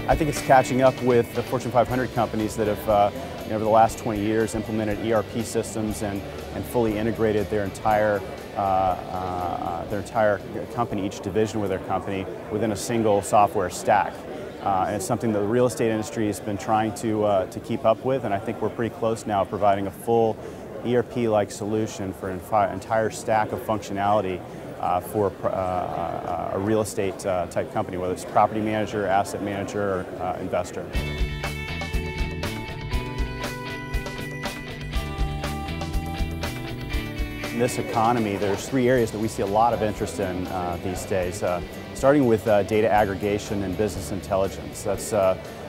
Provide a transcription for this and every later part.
I think it's catching up with the Fortune 500 companies that have, over the last 20 years, implemented ERP systems and fully integrated their entire company, each division with their company, within a single software stack. And it's something that the real estate industry has been trying to keep up with, and I think we're pretty close now, providing a full ERP-like solution for an entire stack of functionality for a real estate type company, whether it's property manager, asset manager, or investor. In this economy, there's three areas that we see a lot of interest in these days. Starting with data aggregation and business intelligence. That's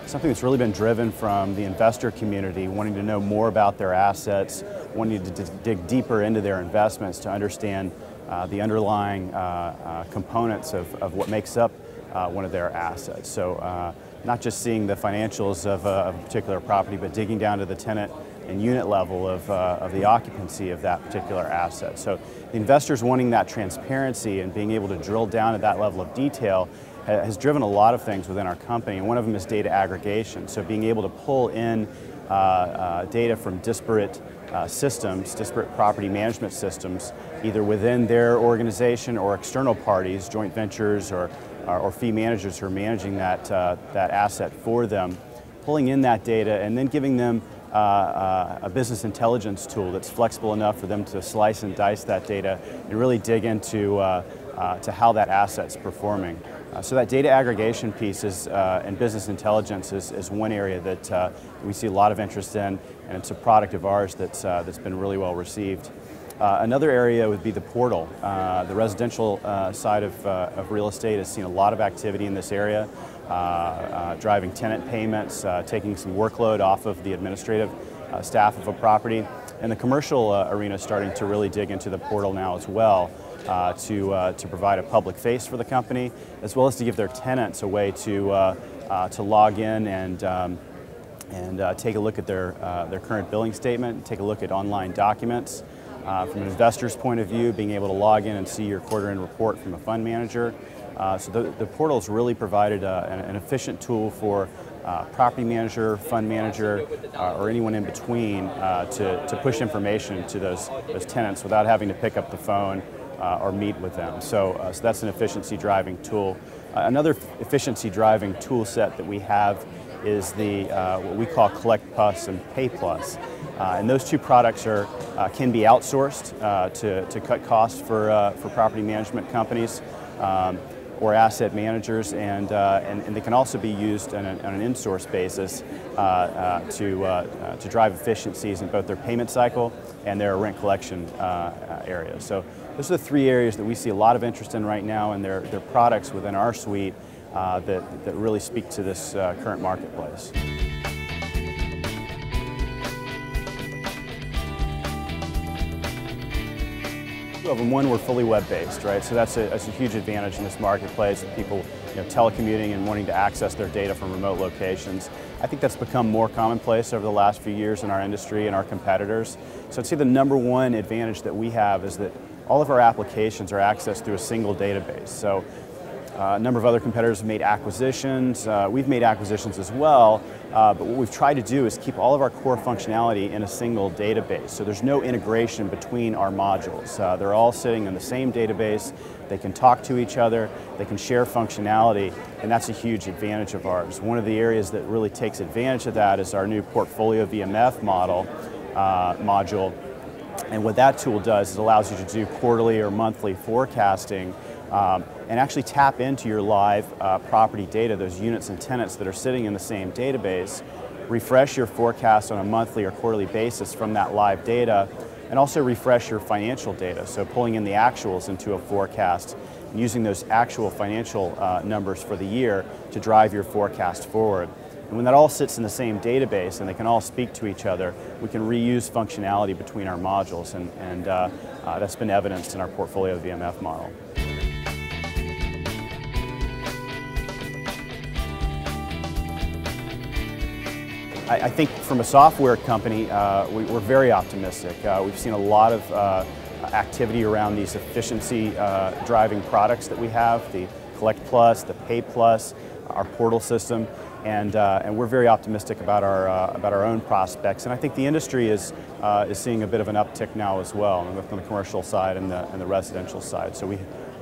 something that's really been driven from the investor community, wanting to know more about their assets, wanting to dig deeper into their investments to understand the underlying components of what makes up one of their assets. So not just seeing the financials of a particular property, but digging down to the tenant and unit level of the occupancy of that particular asset. So the investors wanting that transparency and being able to drill down at that level of detail has driven a lot of things within our company, and one of them is data aggregation. So being able to pull in data from disparate systems, disparate property management systems, either within their organization or external parties, joint ventures or fee managers who are managing that asset for them, pulling in that data and then giving them a business intelligence tool that's flexible enough for them to slice and dice that data and really dig into to how that asset's performing. So that data aggregation piece and business intelligence is one area that we see a lot of interest in, and it's a product of ours that's been really well received. Another area would be the portal. The residential side of real estate has seen a lot of activity in this area, driving tenant payments, taking some workload off of the administrative staff of a property. And the commercial arena is starting to really dig into the portal now as well, to provide a public face for the company, as well as to give their tenants a way to log in and take a look at their current billing statement, take a look at online documents. From an investor's point of view, being able to log in and see your quarter-end report from a fund manager. So the portal has really provided an efficient tool for property manager, fund manager, or anyone in between to push information to those tenants without having to pick up the phone or meet with them. So that's an efficiency driving tool. Another efficiency driving tool set that we have is the what we call Collect Plus and Pay Plus. And those two products can be outsourced to cut costs for property management companies or asset managers, and they can also be used on an in-source basis to drive efficiencies in both their payment cycle and their rent collection area. So those are the three areas that we see a lot of interest in right now, and they're products within our suite that really speak to this current marketplace. Of them. One, we're fully web-based, right? So that's a huge advantage in this marketplace. People, telecommuting and wanting to access their data from remote locations. I think that's become more commonplace over the last few years in our industry and our competitors. So I'd say the number one advantage that we have is that all of our applications are accessed through a single database. So a number of other competitors have made acquisitions. We've made acquisitions as well, but what we've tried to do is keep all of our core functionality in a single database. So there's no integration between our modules. They're all sitting in the same database. They can talk to each other. They can share functionality, and that's a huge advantage of ours. One of the areas that really takes advantage of that is our new Portfolio VMF module. And what that tool does is it allows you to do quarterly or monthly forecasting and actually tap into your live property data, those units and tenants that are sitting in the same database, refresh your forecast on a monthly or quarterly basis from that live data, and also refresh your financial data. So pulling in the actuals into a forecast and using those actual financial numbers for the year to drive your forecast forward. And when that all sits in the same database and they can all speak to each other, we can reuse functionality between our modules, and that's been evidenced in our Portfolio VMF model. I think from a software company, we're very optimistic. We've seen a lot of activity around these efficiency driving products that we have, the Collect Plus, the Pay Plus, our portal system, and we're very optimistic about our own prospects. And I think the industry is seeing a bit of an uptick now as well, both on the commercial side and the residential side. So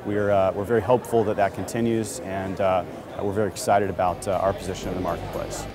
we're very hopeful that continues, and we're very excited about our position in the marketplace.